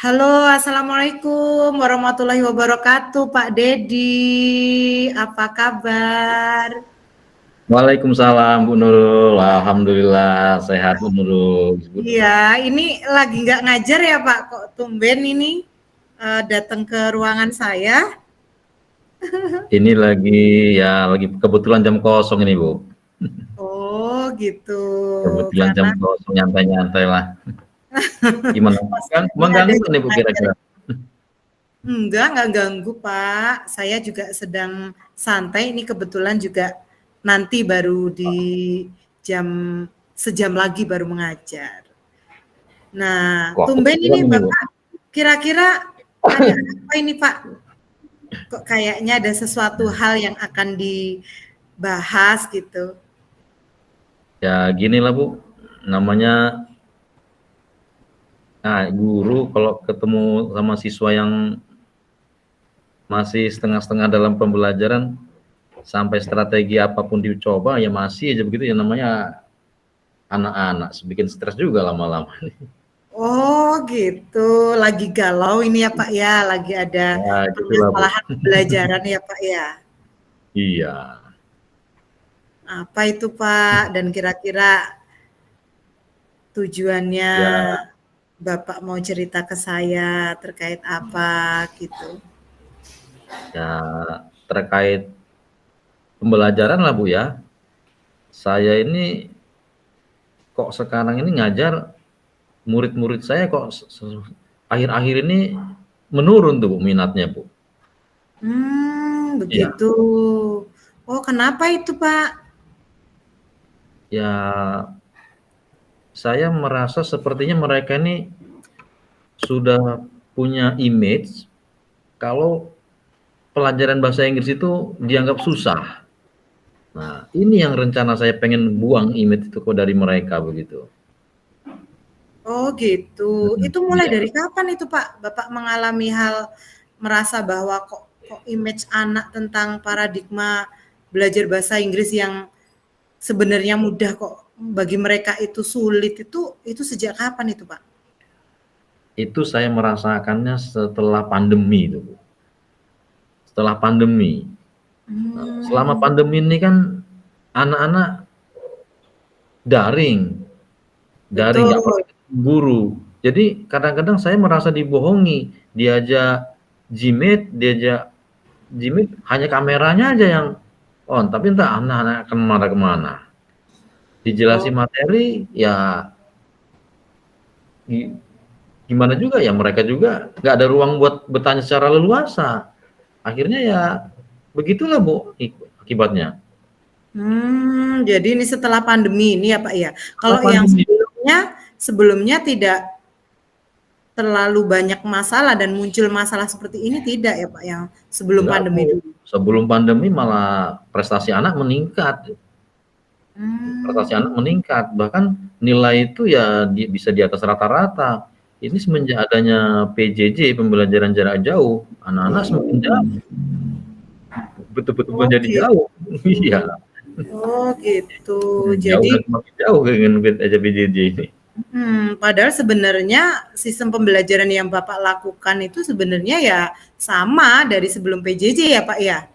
Halo, Assalamualaikum warahmatullahi wabarakatuh, Pak Dedi. Apa kabar? Waalaikumsalam Bu Nurul, alhamdulillah sehat Bu Nurul. Iya, ini lagi nggak ngajar ya Pak? Kok tumben ini datang ke ruangan saya? Ini lagi kebetulan jam kosong ini Bu. Oh, gitu. Kebetulan jam Karena kosong nyantai-nyantai lah. Gimana? pas Kan ini ada mengganggu kan jam Ibu ngajar. kira-kira? Nggak ganggu Pak. Saya juga sedang santai. Ini kebetulan juga nanti baru di jam sejam lagi baru mengajar. Nah, Wah tumben kebetulan ini ini Bu. Bapak, kira-kira ada apa ini Pak? Kok kayaknya ada sesuatu hal yang akan dibahas gitu. Ya gini lah Bu, namanya guru kalau ketemu sama siswa yang masih setengah-setengah dalam pembelajaran sampai strategi apapun dicoba ya masih aja begitu ya namanya anak-anak, bikin stres juga lama-lama. Oh gitu, lagi galau ini ya Pak ya, lagi ada Ya gitulah Bu. permasalahan pembelajaran ya Pak ya. Iya. Apa itu Pak? Dan kira-kira tujuannya Ya, Bapak mau cerita ke saya terkait apa gitu? ya terkait pembelajaran lah Bu ya. Saya ini kok sekarang ini ngajar murid-murid saya kok akhir-akhir ini menurun tuh Bu minatnya Bu. Iya, Begitu. Oh, kenapa itu, Pak? ya saya merasa sepertinya mereka ini sudah punya image kalau pelajaran bahasa Inggris itu dianggap susah. Nah, ini yang rencana saya pengen buang image itu kok dari mereka begitu. Oh, gitu. Itu mulai Iya. dari kapan itu, Pak? Bapak mengalami hal merasa bahwa kok image anak tentang paradigma belajar bahasa Inggris yang sebenarnya mudah kok bagi mereka itu sulit itu sejak kapan itu, Pak? Itu saya merasakannya setelah pandemi itu, Bu. Setelah pandemi. Nah, selama Mmm, pandemi ini kan anak-anak daring, daring nggak betul. pakai guru. Jadi kadang-kadang saya merasa dibohongi, diajak Gmeet hanya kameranya aja yang on, tapi entah anak-anak kemana kemana. Dijelasin Oh, materi, ya gimana juga ya mereka juga nggak ada ruang buat bertanya secara leluasa. Akhirnya ya begitulah Bu akibatnya. jadi ini setelah pandemi ini ya, Pak, ya? Setelah Kalau yang pandemi, sebelumnya tidak terlalu banyak masalah dan muncul masalah seperti ini tidak ya, Pak, yang sebelum enggak pandemi Bu, dulu? sebelum pandemi malah prestasi anak meningkat, Mmm, bahkan nilai itu ya bisa di atas rata-rata. Ini semenjak adanya PJJ, pembelajaran jarak jauh, anak-anak semakin jauh, betul-betul oh menjadi gitu jauh. Iya, oh gitu. jauh Jadi dan semakin jauh dengan aja PJJ ini. padahal sebenarnya sistem pembelajaran yang Bapak lakukan itu sebenarnya ya sama dari sebelum PJJ ya, Pak, ya?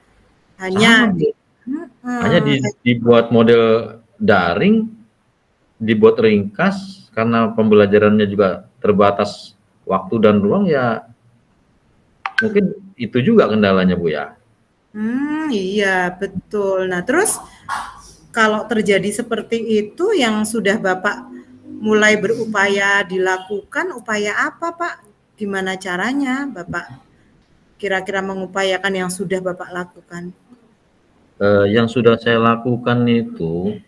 Sama Hanya Bu, di hanya heeh, dibuat model daring, dibuat ringkas, karena pembelajarannya juga terbatas waktu dan ruang ya mungkin itu juga kendalanya Bu ya. iya betul. Nah terus kalau terjadi seperti itu yang sudah Bapak mulai berupaya dilakukan, upaya apa Pak? Gimana caranya Bapak kira-kira mengupayakan yang sudah Bapak lakukan? Yang sudah saya lakukan itu,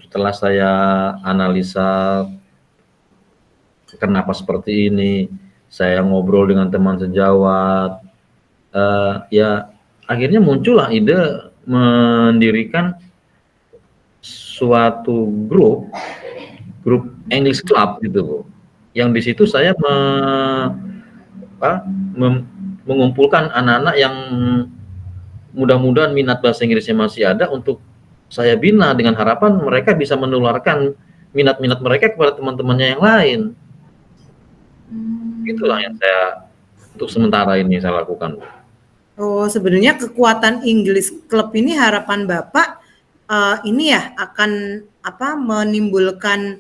setelah saya analisa kenapa seperti ini, saya ngobrol dengan teman sejawat, ya akhirnya muncullah ide mendirikan suatu grup English Club gitu Bu. Yang di situ saya apa, mengumpulkan anak-anak yang mudah-mudahan minat bahasa Inggrisnya masih ada untuk saya bina dengan harapan mereka bisa menularkan minat-minat mereka kepada teman-temannya yang lain. Itulah yang saya untuk sementara ini saya lakukan. Oh, sebenarnya kekuatan English Club ini harapan Bapak ini ya akan menimbulkan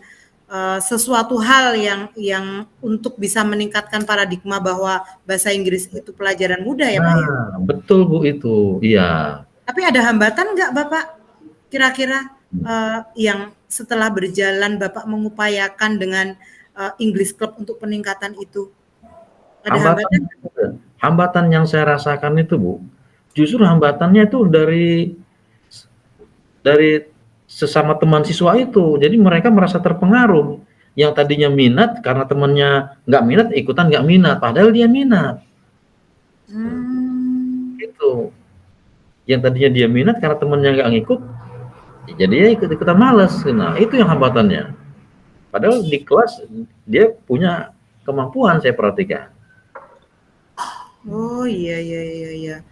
sesuatu hal yang untuk bisa meningkatkan paradigma bahwa bahasa Inggris itu pelajaran mudah ya, Pak ya? Nah, betul Bu itu, iya. Tapi ada hambatan nggak Bapak kira-kira yang setelah berjalan Bapak mengupayakan dengan English Club untuk peningkatan itu? Ada hambatan? Hambatan yang saya rasakan itu Bu, justru hambatannya itu dari sesama teman siswa itu. Jadi mereka merasa terpengaruh. Yang tadinya minat karena temannya nggak minat, ikutan nggak minat. Padahal dia minat. Itu. Yang tadinya dia minat karena temannya nggak ngikut, jadi dia ikut-ikutan malas. Nah, itu yang hambatannya. Padahal di kelas dia punya kemampuan, saya perhatikan. Oh iya.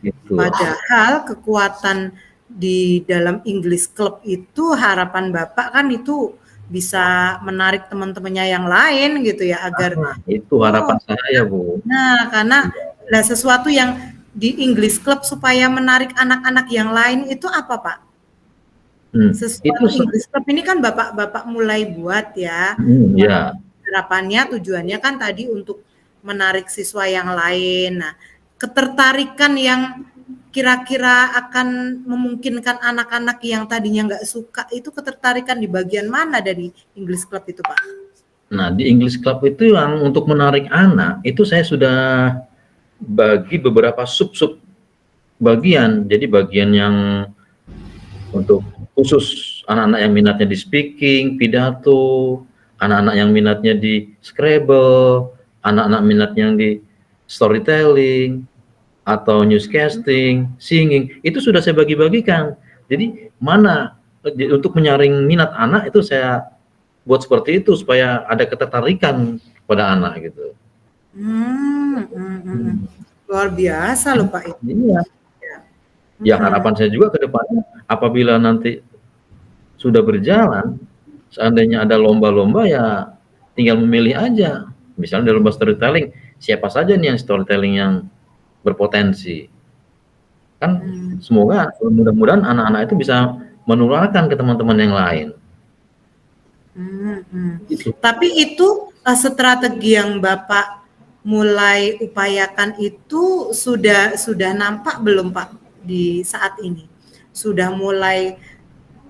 Gitu. Padahal kekuatan di dalam English Club itu harapan Bapak kan itu bisa menarik teman-temannya yang lain gitu ya agar itu harapan saya Bu. Nah, karena sesuatu yang di English Club supaya menarik anak-anak yang lain itu apa Pak? Sesuatu English Club ini kan Bapak mulai buat ya. Ya. Harapannya tujuannya kan tadi untuk menarik siswa yang lain. Nah, ketertarikan yang kira-kira akan memungkinkan anak-anak yang tadinya nggak suka itu ketertarikan di bagian mana dari English Club itu Pak? Nah, di English Club itu yang untuk menarik anak itu saya sudah bagi beberapa sub-sub bagian. Jadi bagian yang untuk khusus anak-anak yang minatnya di speaking, pidato, anak-anak yang minatnya di Scrabble, anak-anak minatnya di storytelling atau newscasting, singing, itu sudah saya bagi-bagikan. Jadi mana untuk menyaring minat anak itu saya buat seperti itu supaya ada ketertarikan pada anak gitu. Luar biasa loh Pak. Iya. Ya harapan saya juga ke depannya apabila nanti sudah berjalan, seandainya ada lomba-lomba ya tinggal memilih aja. Misalnya dalam lomba storytelling, siapa saja nih yang storytelling yang berpotensi. Kan semoga mudah-mudahan anak-anak itu bisa menularkan ke teman-teman yang lain. Gitu. Tapi itu strategi yang Bapak mulai upayakan itu sudah nampak belum Pak di saat ini? Sudah mulai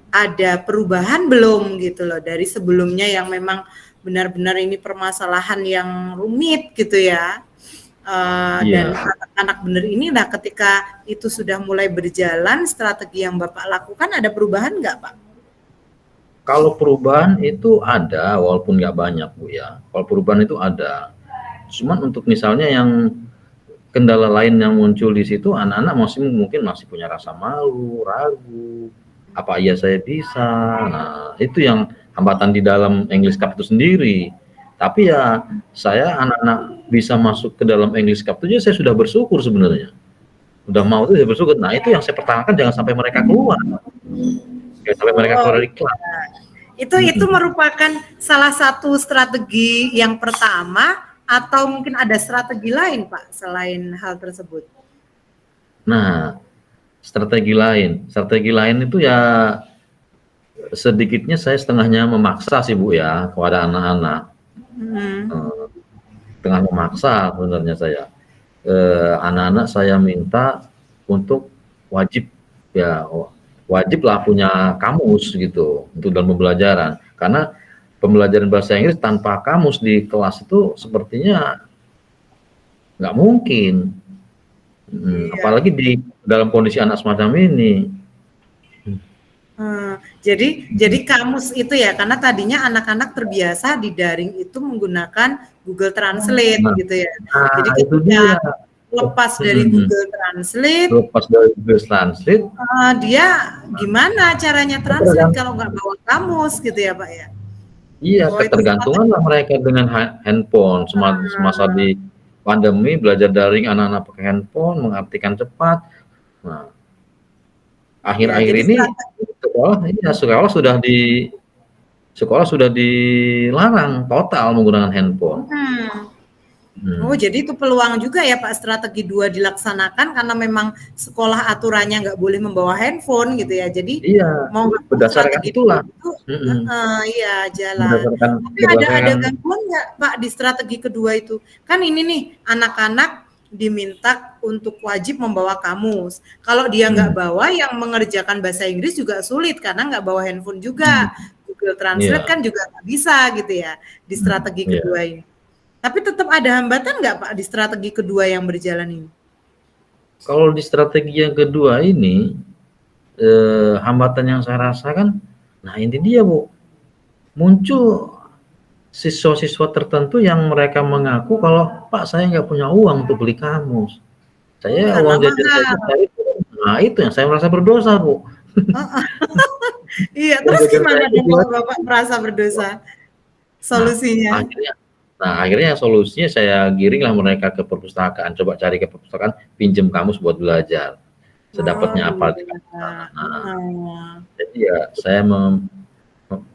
ada perubahan belum gitu loh dari sebelumnya yang memang benar-benar ini permasalahan yang rumit gitu ya. Dan anak-anak benar inilah ketika itu sudah mulai berjalan strategi yang Bapak lakukan ada perubahan nggak Pak? Kalau perubahan itu ada walaupun nggak banyak Bu ya. Kalau perubahan itu ada. Cuman untuk misalnya yang kendala lain yang muncul di situ anak-anak mungkin masih punya rasa malu, ragu, apa iya saya bisa. Nah, itu yang hambatan di dalam English Cup itu sendiri. Tapi ya saya anak-anak bisa masuk ke dalam English Cup itu saya sudah bersyukur sebenarnya. Udah mau itu saya bersyukur. Nah, itu yang saya pertahankan jangan sampai mereka keluar. Jangan sampai mereka keluar dari kelas. Itu merupakan salah satu strategi yang pertama atau mungkin ada strategi lain Pak selain hal tersebut? Nah, strategi lain itu ya sedikitnya saya setengahnya memaksa sih Bu ya kepada anak-anak. Tengah memaksa sebenarnya saya. Anak-anak saya minta untuk wajiblah punya kamus gitu untuk dalam pembelajaran, karena pembelajaran bahasa Inggris tanpa kamus di kelas itu sepertinya nggak mungkin. Apalagi di dalam kondisi anak semacam ini. Jadi kamus itu ya, karena tadinya anak-anak terbiasa di daring itu menggunakan Google Translate gitu ya. Jadi ketika lepas dari Google Translate, dia gimana caranya translate kalau nggak bawa kamus gitu ya Pak ya? Iya, ketergantungan lah mereka dengan handphone. Semasa di pandemi belajar daring, anak-anak pakai handphone, mengartikan cepat. Nah, akhir-akhir ini sekolah sudah dilarang total menggunakan handphone. Oh, jadi itu peluang juga ya Pak, strategi 2 dilaksanakan karena memang sekolah aturannya nggak boleh membawa handphone gitu ya. Jadi Iya, mau nggak mau berdasarkan strategi 2 itulah. itu Mhm, iya jalan. berdasarkan Tapi ada berdasarkan gangguan nggak Pak di strategi kedua itu? Kan ini nih anak-anak diminta untuk wajib membawa kamus. Kalau dia nggak mhm, bawa, yang mengerjakan bahasa Inggris juga sulit karena nggak bawa handphone mhm, juga. Google Translate iya, kan juga nggak bisa gitu ya di strategi iya. kedua ini. Tapi tetap ada hambatan nggak Pak di strategi kedua yang berjalan ini? Kalau di strategi yang kedua ini, hambatan yang saya rasakan, nah ini dia Bu, muncul siswa-siswa tertentu yang mereka mengaku kalau, "Pak, saya nggak punya uang untuk beli kamus. Oh, Saya karena uang jajan saya mahal. cari." Nah, itu yang saya merasa berdosa, Bu. Heeh. Iya, Uang terus jajan saya gimana itu dong buat kalau Bapak merasa berdosa? nah, Solusinya? akhirnya akhirnya solusinya saya giringlah mereka ke perpustakaan, coba cari ke perpustakaan, pinjam kamus buat belajar, Oh, sedapatnya apa iya. di sana. Nah, Heeh. jadi ya saya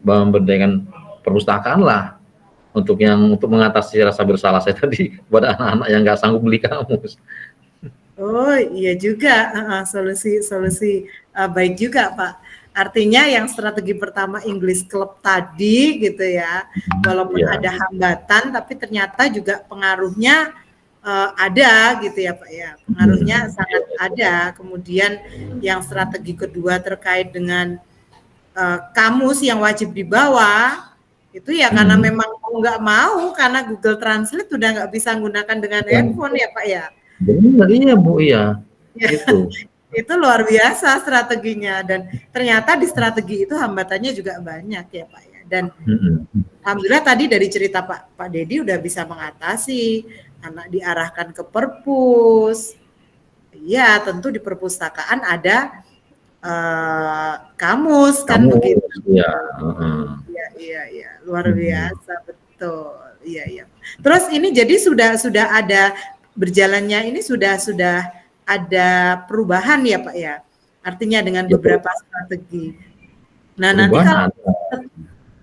memberdayakan perpustakaan lah untuk mengatasi rasa bersalah saya tadi kepada anak-anak yang nggak sanggup beli kamus. Oh, iya juga, heeh, solusi baik juga, Pak. Artinya yang strategi pertama English Club tadi gitu ya, walaupun Iya, ada hambatan tapi ternyata juga pengaruhnya, ada gitu ya, Pak, ya, pengaruhnya mhm, sangat ada. Kemudian yang strategi kedua terkait dengan, kamus yang wajib dibawa, itu ya karena mhm, memang mau nggak mau, karena Google Translate udah nggak bisa menggunakan dengan dan handphone ya, Pak, ya? bener, iya Bu, iya, Ya, itu, itu luar biasa strateginya dan ternyata di strategi itu hambatannya juga banyak ya Pak ya. Dan mhm, alhamdulillah tadi dari cerita Pak Dedi udah bisa mengatasi, anak diarahkan ke perpus. Iya, tentu di perpustakaan ada kamus kan begitu. kamus, iya, heeh, Iya, iya, iya, luar mhm, biasa betul. Iya, iya. Terus ini jadi sudah ada berjalannya ini sudah ada perubahan ya Pak ya? Artinya dengan ya beberapa strategi. Nah, nanti perubahan kalau ada,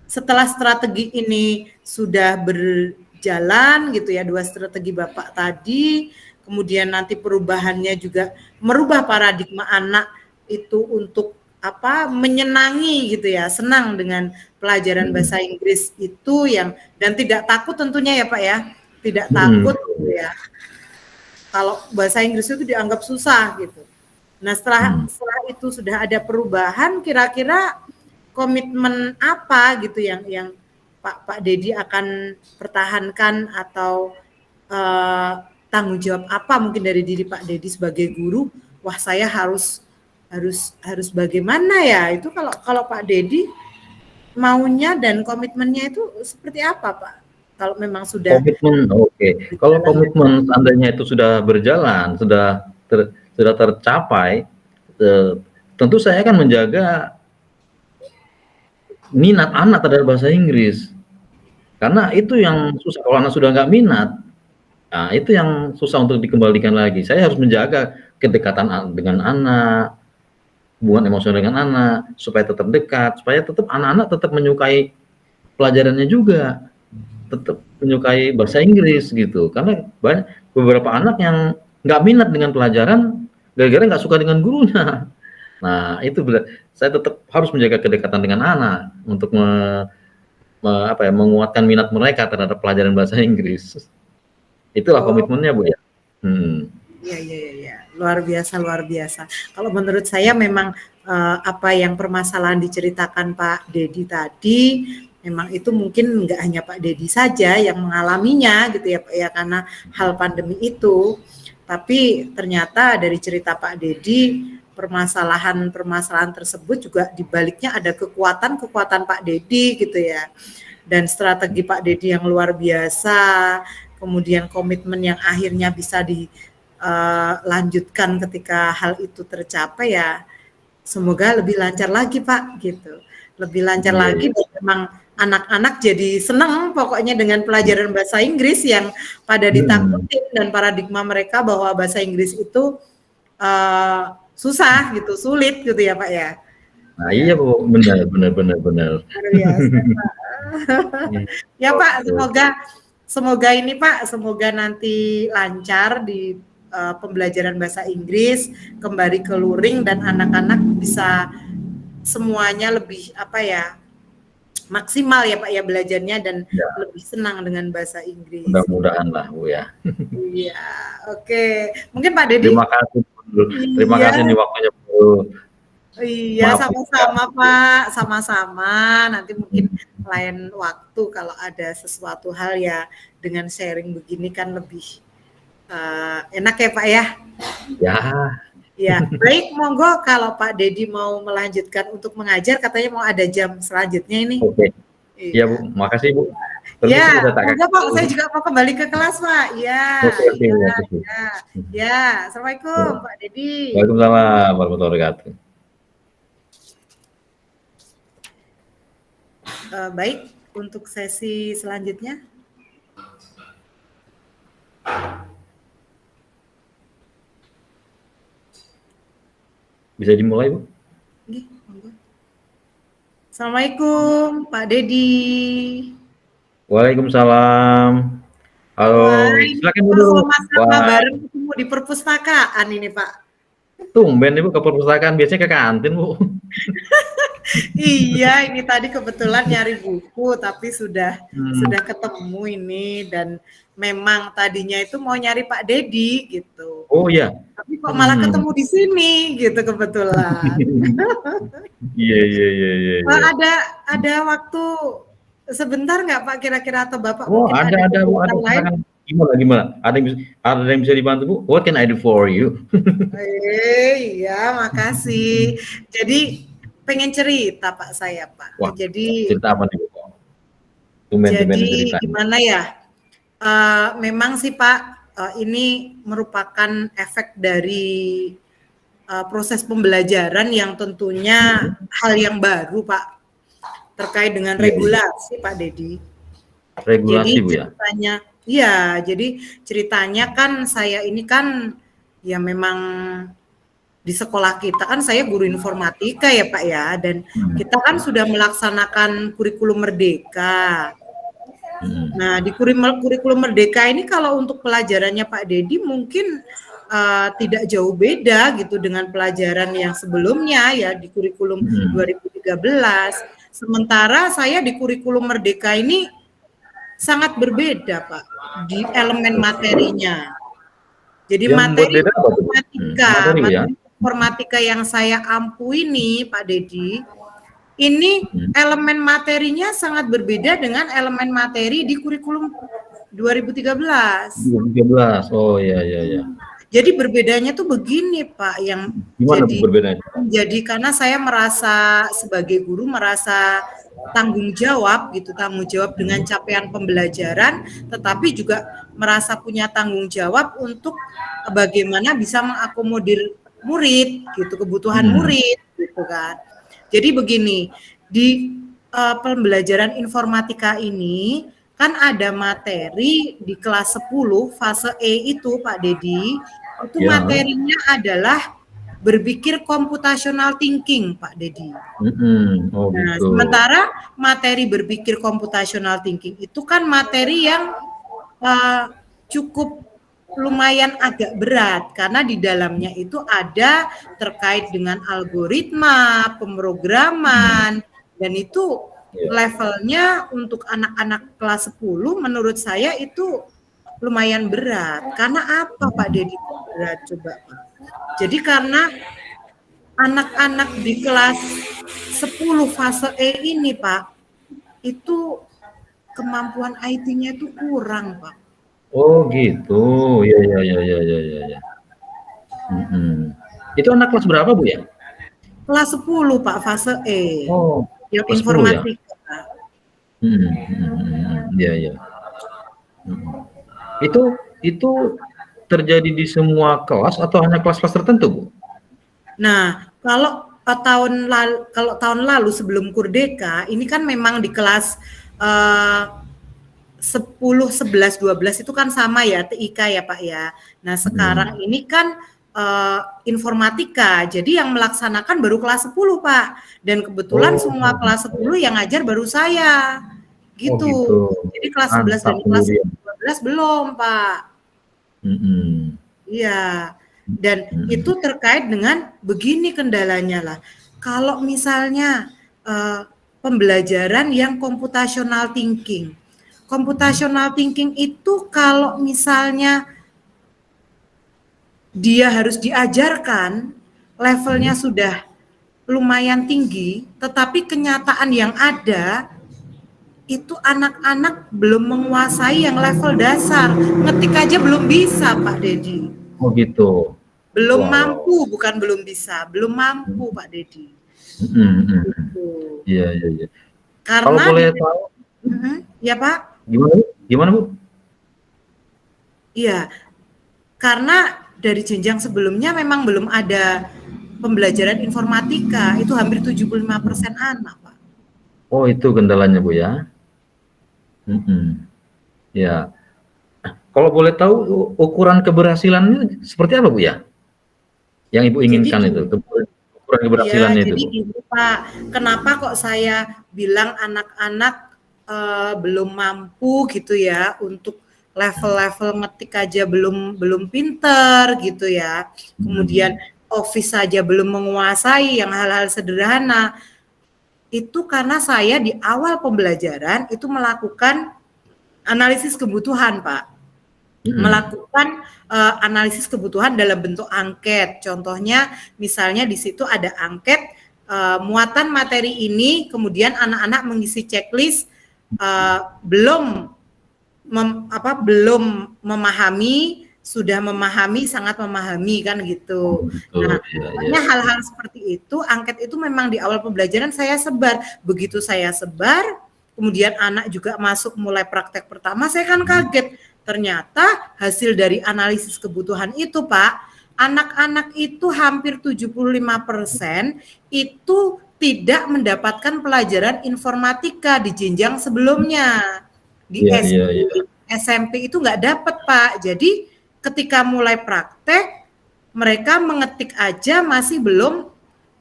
setelah strategi ini sudah berjalan gitu ya, 2 strategi Bapak tadi, kemudian nanti perubahannya juga merubah paradigma anak itu untuk apa, menyenangi gitu ya, senang dengan pelajaran mhm, bahasa Inggris itu yang dan tidak takut tentunya ya Pak ya, tidak mhm, takut gitu ya, kalau bahasa Inggris itu dianggap susah gitu. Nah, setelah mhm. setelah itu sudah ada perubahan, kira-kira komitmen apa gitu yang Pak Dedi akan pertahankan atau tanggung jawab apa mungkin dari diri Pak Dedi sebagai guru? Wah, saya harus harus harus bagaimana ya? Itu kalau kalau Pak Dedi maunya dan komitmennya itu seperti apa, Pak? Kalau memang sudah Komitmen, oke. Kalau berjalan dengan komitmen seandainya itu sudah berjalan, sudah tercapai, tentu saya akan menjaga minat anak terhadap bahasa Inggris. Karena itu yang susah, kalau anak sudah nggak minat, nah itu yang susah untuk dikembalikan lagi. Saya harus menjaga kedekatan dengan anak, hubungan emosional dengan anak, supaya tetap dekat, supaya tetap anak-anak tetap menyukai pelajarannya juga, tetap menyukai bahasa Inggris gitu. Karena banyak beberapa anak yang nggak minat dengan pelajaran, gara-gara nggak suka dengan gurunya. Nah, itu saya tetap harus menjaga kedekatan dengan anak untuk apa ya, menguatkan minat mereka terhadap pelajaran bahasa Inggris. Itulah oh, komitmennya, Bu, ya. Hmm. iya, iya, iya, iya. Luar biasa, luar biasa. Kalau menurut saya memang apa yang permasalahan diceritakan Pak Dedi tadi, memang itu mungkin nggak hanya Pak Dedi saja yang mengalaminya gitu ya Pak ya, karena hal pandemi itu. Tapi ternyata dari cerita Pak Dedi, permasalahan-permasalahan tersebut juga dibaliknya ada kekuatan-kekuatan Pak Dedi gitu ya. Dan strategi Pak Dedi yang luar biasa, kemudian komitmen yang akhirnya bisa dilanjutkan ketika hal itu tercapai ya, semoga lebih lancar lagi Pak gitu, lebih lancar Iya, lagi iya. dan memang anak-anak jadi senang pokoknya dengan pelajaran bahasa Inggris yang pada Hmm. ditakutin dan paradigma mereka bahwa bahasa Inggris itu susah gitu, sulit gitu ya Pak ya. Nah, Ya, iya, Bu, benar benar benar benar. luar biasa. Iya. Ya Pak, Oke. semoga semoga ini Pak, semoga nanti lancar di pembelajaran bahasa Inggris, kembali ke luring dan anak-anak bisa semuanya lebih maksimal ya Pak ya belajarnya dan Ya, lebih senang dengan bahasa Inggris. mudah-mudahan lah Bu ya. Iya, oke. Mungkin Pak Dedi? Terima kasih Bu. Terima Iya. kasih nih waktunya Bu. Iya, Maaf sama-sama Pak, sama-sama. Nanti mungkin lain waktu kalau ada sesuatu hal ya dengan sharing begini kan lebih enak ya Pak ya. ya. Ya, baik, monggo kalau Pak Dedi mau melanjutkan untuk mengajar, katanya mau ada jam selanjutnya ini. Oke. Iya Bu, Iya. makasih Bu. Ya, Permisi, udah tak monggo Pak, kasih. saya juga mau kembali ke kelas Pak. Ya, Oke, ya, Bu. ya, ya. Assalamualaikum Pak Dedi. Waalaikumsalam warahmatullahi wabarakatuh. Baik, untuk sesi selanjutnya. Bisa dimulai Bu? Nggih, monggo. Assalamualaikum Pak Dedi. Waalaikumsalam. Halo, Wah, ini silakan kita dulu. sama-sama Wah, bareng ketemu di perpustakaan ini Pak. tumben Ibu ke perpustakaan, biasanya ke kantin Bu. Iya, ini tadi kebetulan nyari buku, tapi sudah ketemu ini dan memang tadinya itu mau nyari Pak Dedi gitu. Oh iya. Tapi kok malah ketemu di sini gitu kebetulan. Iya. Pak, ada waktu sebentar nggak Pak kira-kira atau Bapak Oh, mungkin ada kegiatan lain? Gimana? Ada yang bisa dibantu Bu? What can I do for you? Iya, makasih. Jadi pengen cerita Pak saya Pak. Wah, Jadi cerita apa nih Bu? Tumben cerita. gimana ya? Memang sih Pak, ini merupakan efek dari proses pembelajaran yang tentunya hal yang baru Pak, terkait dengan regulasi Pak Dedi. Regulasi Jadi Bu ya? jadi ceritanya kan saya ini kan ya memang di sekolah kita kan saya guru informatika ya Pak ya, dan kita kan sudah melaksanakan kurikulum merdeka. Nah, di kurikulum merdeka ini kalau untuk pelajarannya Pak Dedi mungkin tidak jauh beda gitu dengan pelajaran yang sebelumnya ya di kurikulum 2013. Sementara saya di kurikulum merdeka ini sangat berbeda Pak di elemen materinya. Jadi Yang materi berbeda apa tuh? materi informatika yang saya ampu ini Pak Dedi, ini elemen materinya sangat berbeda dengan elemen materi di kurikulum 2013. 2013. Oh iya. Jadi berbedanya tuh begini Pak, yang Gimana Bu berbedanya? jadi karena saya merasa sebagai guru merasa tanggung jawab dengan capaian pembelajaran, tetapi juga merasa punya tanggung jawab untuk bagaimana bisa mengakomodir murid gitu, kebutuhan murid gitu kan. Jadi begini, di pembelajaran informatika ini kan ada materi di kelas 10 fase E itu Pak Dedi, itu materinya adalah berpikir computational thinking Pak Dedi. Oh, nah, gitu. sementara materi berpikir computational thinking itu kan materi yang cukup lumayan agak berat karena di dalamnya itu ada terkait dengan algoritma, pemrograman, dan itu levelnya untuk anak-anak kelas 10 menurut saya itu lumayan berat. Karena apa Pak Dedi berat coba Pak? Jadi karena anak-anak di kelas 10 fase E ini Pak, itu kemampuan IT-nya itu kurang Pak. Oh gitu, ya. Itu anak kelas berapa Bu ya? Kelas 10 Pak, fase E. Oh, yang kelas 10 informatika. Ya. Itu terjadi di semua kelas atau hanya kelas-kelas tertentu Bu? Nah, kalau tahun lalu sebelum Kurdeka, ini kan memang di kelas 10, 11, 12 itu kan sama ya, TIK ya Pak ya. Nah sekarang ini kan informatika, jadi yang melaksanakan baru kelas 10 Pak. Dan kebetulan semua kelas 10 yang ngajar baru saya. Oh gitu. gitu. Jadi kelas 11 dan Mantap kelas kemudian. 12 belum, Pak. Mhm. Iya, dan itu Mhm. terkait dengan begini kendalanya lah, kalau misalnya, pembelajaran yang computational thinking. Computational thinking itu kalau misalnya dia harus diajarkan, levelnya Mhm. sudah lumayan tinggi, tetapi kenyataan yang ada, itu anak-anak belum menguasai yang level dasar, ngetik aja belum bisa, Pak Dedi. Oh gitu. Belum Wah wah mampu, wah. bukan belum bisa, belum mampu, Mhm. Pak Dedi. Mhm mhm mhm. Gitu. Iya iya iya. Kalau Karena boleh di tahu ya Pak? gimana Bu? Gimana Bu? Iya, karena dari jenjang sebelumnya memang belum ada pembelajaran informatika, itu hampir 75% anak, Pak. Oh itu kendalanya Bu ya? Mhm. Ya. Kalau boleh tahu ukuran keberhasilannya seperti apa Bu ya? Yang Ibu Jadi inginkan itu, gini, ukuran ya, keberhasilannya itu jadi Bu? gini Pak, kenapa kok saya bilang anak-anak belum mampu gitu ya untuk level-level ngetik aja belum belum pinter gitu ya. Kemudian Mhm. Office saja belum menguasai yang hal-hal sederhana. Itu karena saya di awal pembelajaran itu melakukan analisis kebutuhan, Pak. Mhm. Melakukan analisis kebutuhan dalam bentuk angket. Contohnya misalnya di situ ada angket muatan materi ini, kemudian anak-anak mengisi checklist belum belum memahami, sudah memahami, sangat memahami kan Oh gitu. gitu, Nah, iya iya pokoknya iya. hal-hal seperti itu, angket itu memang di awal pembelajaran saya sebar. Begitu saya sebar, kemudian anak juga masuk mulai praktek pertama, saya kan kaget. Ternyata hasil dari analisis kebutuhan itu, Pak, anak-anak itu hampir 75% itu tidak mendapatkan pelajaran informatika di jenjang sebelumnya. Di Iya iya SD, iya. SMP itu nggak dapat, Pak. Jadi ketika mulai praktek, mereka mengetik aja masih belum Mhm.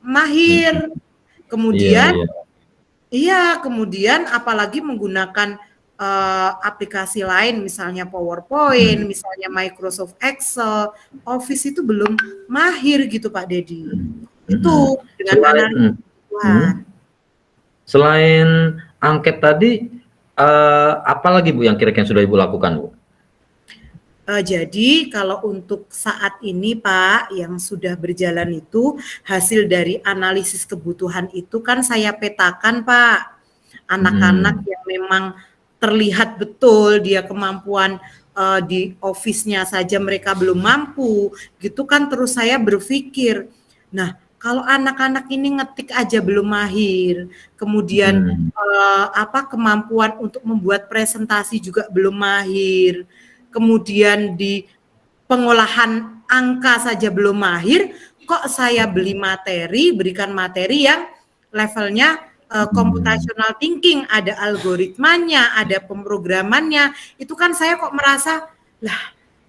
mahir. Iya Kemudian iya. iya, kemudian apalagi menggunakan aplikasi lain misalnya PowerPoint, Mhm. misalnya Microsoft Excel, Office itu belum mahir gitu Pak Dedi. Mhm. Mhm. Itu dengan Selain analisis mhm. kebutuhan. Selain angket tadi, apalagi Bu yang kira-kira sudah Ibu lakukan Bu? Jadi kalau untuk saat ini Pak, yang sudah berjalan itu hasil dari analisis kebutuhan itu kan saya petakan Pak. Anak-anak Mhm. yang memang terlihat betul dia kemampuan di office-nya saja mereka belum mampu, gitu kan terus saya berpikir, nah kalau anak-anak ini ngetik aja belum mahir, kemudian Mhm. kemampuan untuk membuat presentasi juga belum mahir, kemudian di pengolahan angka saja belum mahir, kok saya berikan materi yang levelnya Mhm. computational thinking, ada algoritmanya, ada pemrogramannya, itu kan saya kok merasa, lah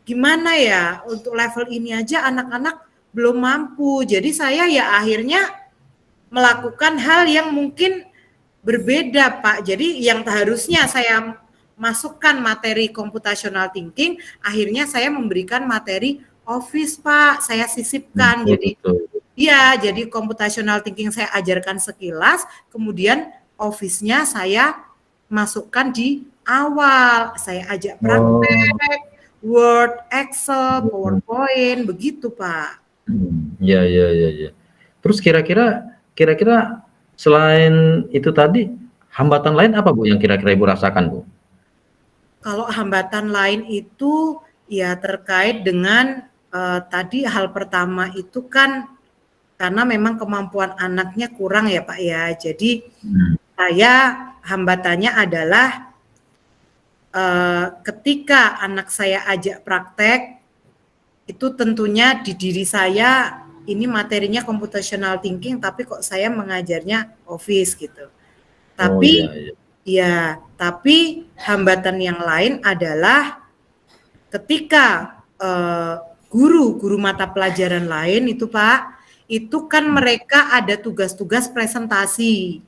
gimana ya untuk level ini aja anak-anak belum mampu. Jadi saya ya akhirnya melakukan hal yang mungkin berbeda, Pak. Jadi yang harusnya saya masukkan materi computational thinking, akhirnya saya memberikan materi Office, Pak. Saya sisipkan. Betul Jadi betul. iya, jadi computational thinking saya ajarkan sekilas, kemudian Office-nya saya masukkan di awal. Saya ajak Oh. praktek Word, Excel, Mhm. PowerPoint, begitu, Pak. Mhm. Iya iya iya iya. Terus kira-kira selain itu tadi, hambatan lain apa Bu yang kira-kira Ibu rasakan Bu? Kalau hambatan lain itu ya terkait dengan tadi hal pertama itu kan karena memang kemampuan anaknya kurang ya Pak ya. Jadi Mhm. saya hambatannya adalah ketika anak saya ajak praktek itu tentunya di diri saya ini materinya computational thinking tapi kok saya mengajarnya Office gitu. Oh iya Tapi iya. ya, tapi hambatan yang lain adalah ketika guru mata pelajaran lain itu Pak, itu kan mereka ada tugas-tugas presentasi,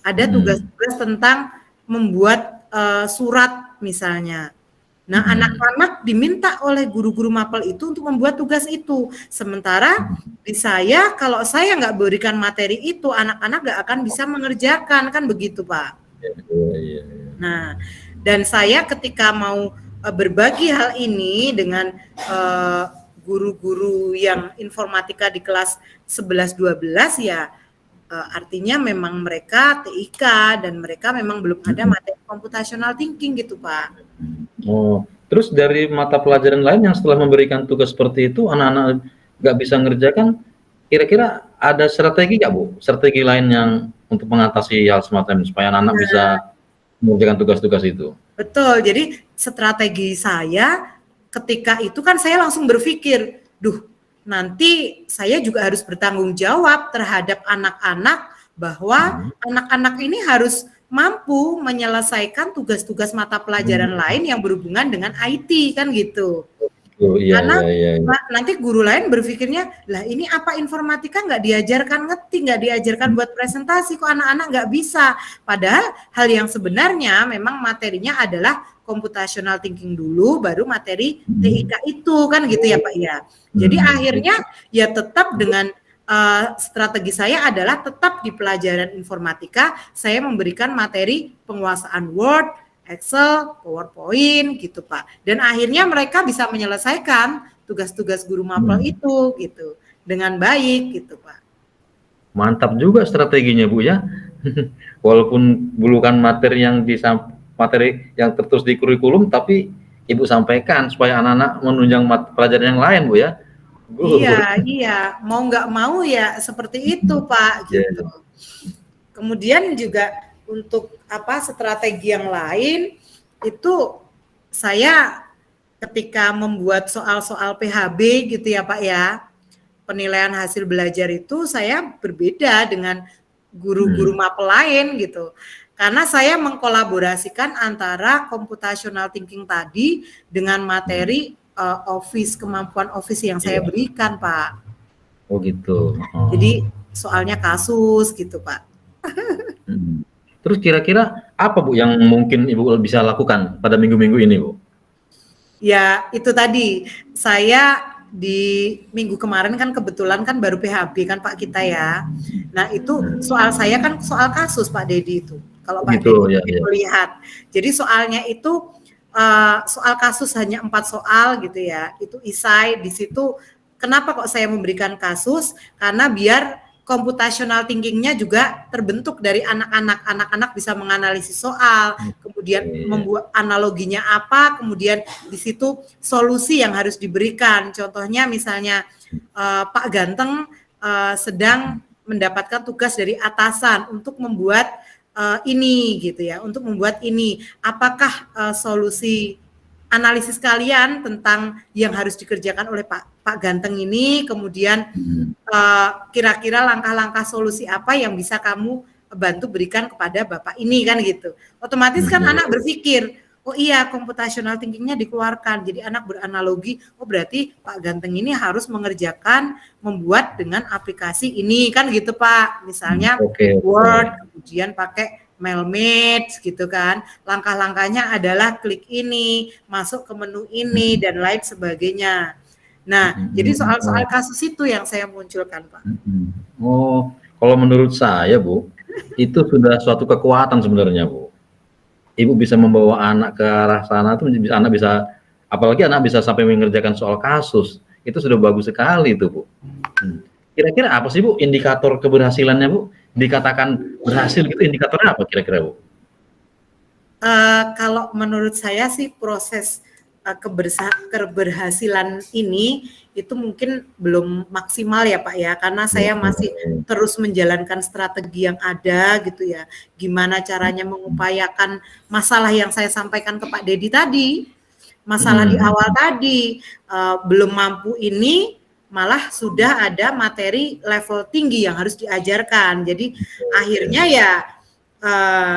ada Mhm. tugas-tugas tentang membuat surat misalnya. Nah, anak-anak diminta oleh guru-guru mapel itu untuk membuat tugas itu. Sementara di saya, kalau saya nggak berikan materi itu, anak-anak nggak akan bisa mengerjakan, kan begitu, Pak. Iya. Nah, dan saya ketika mau berbagi hal ini dengan guru-guru yang informatika di kelas 11-12 ya, artinya memang mereka TIK dan mereka memang belum ada materi computational thinking gitu, Pak. Oh, terus dari mata pelajaran lain yang setelah memberikan tugas seperti itu, anak-anak nggak bisa ngerjakan, kira-kira ada strategi nggak, Bu? Strategi lain yang untuk mengatasi hal semacam ini, supaya anak-anak bisa mengerjakan tugas-tugas itu? Betul, jadi strategi saya ketika itu kan saya langsung berpikir, nanti saya juga harus bertanggung jawab terhadap anak-anak bahwa anak-anak ini harus mampu menyelesaikan tugas-tugas mata pelajaran lain yang berhubungan dengan IT kan gitu. Oh, iya. Nanti guru lain berpikirnya, lah ini apa informatika nggak diajarkan ngetik, nggak diajarkan buat presentasi, kok anak-anak nggak bisa. Padahal hal yang sebenarnya memang materinya adalah computational thinking dulu, baru materi TIK itu kan gitu ya Pak ya. Jadi akhirnya ya tetap dengan strategi saya adalah tetap di pelajaran informatika, saya memberikan materi penguasaan Word, Excel, PowerPoint gitu Pak. Dan akhirnya mereka bisa menyelesaikan tugas-tugas guru mapel itu gitu dengan baik gitu Pak. Mantap juga strateginya Bu ya. Walaupun bukan materi yang tertulis di kurikulum, tapi Ibu sampaikan supaya anak-anak menunjang pelajaran yang lain Bu ya. Iya, mau nggak mau ya seperti itu Pak gitu. Kemudian juga untuk strategi yang lain itu saya ketika membuat soal-soal PHB gitu ya Pak ya, penilaian hasil belajar itu saya berbeda dengan guru-guru mapel lain gitu. Karena saya mengkolaborasikan antara computational thinking tadi dengan materi kemampuan Office yang saya berikan, Pak. Oh gitu. Jadi soalnya kasus gitu, Pak. Terus kira-kira apa Bu yang mungkin Ibu bisa lakukan pada minggu-minggu ini, Bu? Ya, itu tadi. Saya di minggu kemarin kan kebetulan kan baru PHB kan Pak kita ya. Nah, itu soal saya kan soal kasus Pak Dedi itu. Kalau Pak Dedi melihat. Jadi soalnya itu soal kasus hanya 4 soal gitu ya, itu isai. Di situ kenapa kok saya memberikan kasus, karena biar computational thinking-nya juga terbentuk dari anak-anak bisa menganalisis soal, kemudian membuat analoginya apa, kemudian di situ solusi yang harus diberikan. Contohnya misalnya Pak Ganteng sedang mendapatkan tugas dari atasan untuk membuat ini gitu ya, untuk membuat ini, apakah solusi analisis kalian tentang yang harus dikerjakan oleh Pak Ganteng ini, kemudian kira-kira langkah-langkah solusi apa yang bisa kamu bantu berikan kepada Bapak ini kan gitu. Otomatis kan anak berpikir, oh iya computational thinking-nya dikeluarkan, jadi anak beranalogi, oh berarti Pak Ganteng ini harus mengerjakan, membuat dengan aplikasi ini kan gitu Pak, misalnya Word, kemudian pakai Mailmate gitu kan, langkah-langkahnya adalah klik ini, masuk ke menu ini dan lain sebagainya. Nah, jadi soal-soal kasus itu yang saya munculkan Pak. Oh, kalau menurut saya Bu, itu sudah suatu kekuatan sebenarnya Bu. Ibu bisa membawa anak ke arah sana tuh, apalagi anak bisa sampai mengerjakan soal kasus, itu sudah bagus sekali itu Bu. Kira-kira apa sih Bu indikator keberhasilannya Bu? Dikatakan berhasil gitu, indikatornya apa kira-kira Bu? Kalau menurut saya sih proses keberhasilan ini itu mungkin belum maksimal ya Pak ya, karena saya masih terus menjalankan strategi yang ada gitu ya, gimana caranya mengupayakan masalah yang saya sampaikan ke Pak Dedi tadi, masalah di awal tadi, belum mampu ini malah sudah ada materi level tinggi yang harus diajarkan, jadi akhirnya ya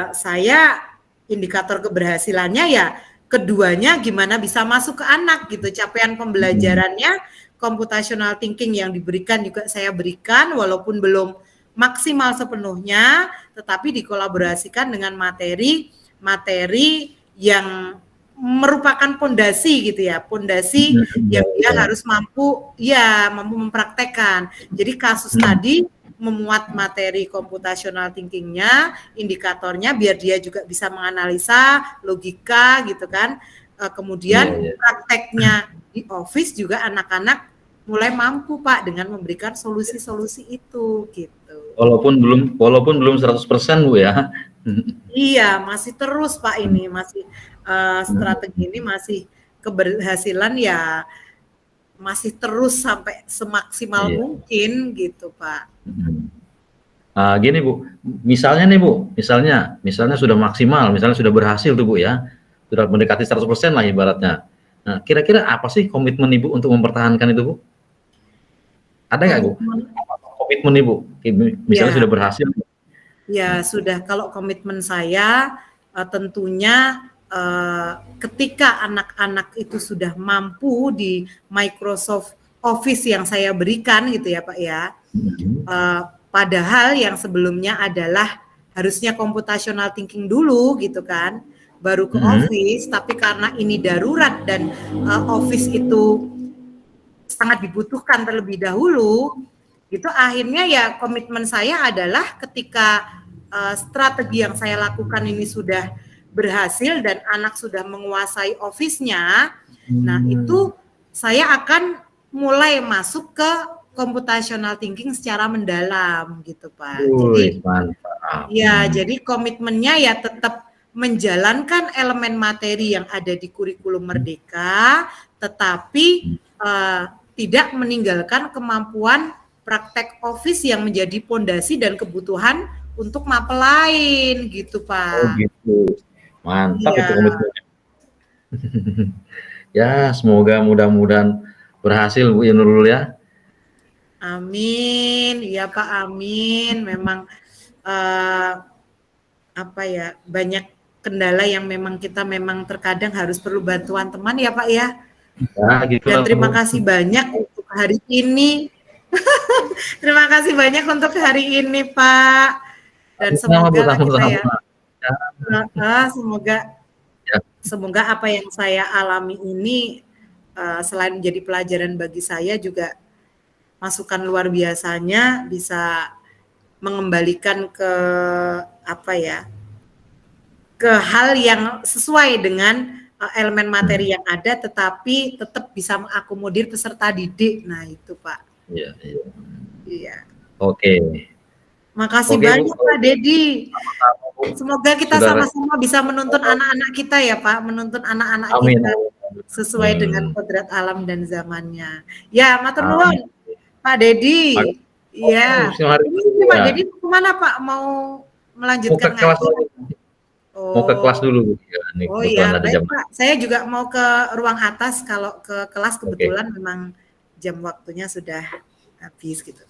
saya indikator keberhasilannya ya keduanya gimana bisa masuk ke anak gitu, capaian pembelajarannya computational thinking yang diberikan juga saya berikan walaupun belum maksimal sepenuhnya, tetapi dikolaborasikan dengan materi materi yang merupakan pondasi gitu ya, pondasi yang dia harus mampu mempraktekkan. Jadi kasus tadi memuat materi computational thinking-nya, indikatornya biar dia juga bisa menganalisa logika gitu kan. Kemudian prakteknya di office juga anak-anak mulai mampu Pak dengan memberikan solusi-solusi itu gitu. Walaupun belum 100% Bu ya. Iya, masih terus Pak ini, masih strategi ini masih keberhasilan ya masih terus sampai semaksimal mungkin gitu Pak. Gini Bu, misalnya nih Bu, misalnya sudah maksimal, misalnya sudah berhasil tuh Bu ya, sudah mendekati 100% lah ibaratnya. Nah, kira-kira apa sih komitmen Ibu untuk mempertahankan itu Bu? Ada nggak Bu? Komitmen Ibu, misalnya sudah berhasil. Ya sudah, kalau komitmen saya tentunya ketika anak-anak itu sudah mampu di Microsoft Office yang saya berikan gitu ya Pak ya, padahal yang sebelumnya adalah harusnya computational thinking dulu gitu kan, baru ke Office, tapi karena ini darurat dan Office itu sangat dibutuhkan terlebih dahulu, itu akhirnya ya komitmen saya adalah ketika strategi yang saya lakukan ini sudah berhasil dan anak sudah menguasai Office-nya, nah itu saya akan mulai masuk ke computational thinking secara mendalam gitu Pak. Jadi jadi komitmennya ya tetap menjalankan elemen materi yang ada di kurikulum Merdeka, tetapi tidak meninggalkan kemampuan praktek Office yang menjadi pondasi dan kebutuhan untuk mapel lain gitu Pak. Oh gitu, mantap itu komitmennya. Ya semoga mudah-mudahan berhasil Bu Nurul ya. Amin, ya Pak, amin. Memang banyak kendala yang memang kita terkadang harus perlu bantuan teman ya Pak ya. Gitu dan terima kasih banyak untuk hari ini. Terima kasih banyak untuk hari ini Pak. Dan semoga semoga apa yang saya alami ini selain menjadi pelajaran bagi saya juga masukan luar biasanya bisa mengembalikan ke ke hal yang sesuai dengan elemen materi yang ada, tetapi tetap bisa mengakomodir peserta didik. Nah itu Pak. Iya. Oke. Makasih banyak Pak Dedi. Semoga kita sama-sama bisa menuntun anak-anak kita ya Pak, menuntun anak-anak kita sesuai dengan kodrat alam dan zamannya. Ya, matur nuwun Pak Dedi. Iya. Ini Pak Dedi kemana Pak? Mau melanjutkan ngaji? Mau ke kelas dulu. Iya, baik Pak. Saya juga mau ke ruang atas. Kalau ke kelas kebetulan memang jam waktunya sudah habis gitu.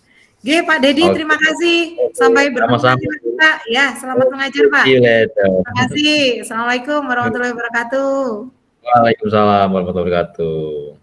Oke Pak Dedi, terima kasih. Sampai bertemu lagi Pak. Ya, selamat mengajar Pak. Terima kasih. Assalamualaikum warahmatullahi wabarakatuh. Waalaikumsalam warahmatullahi wabarakatuh.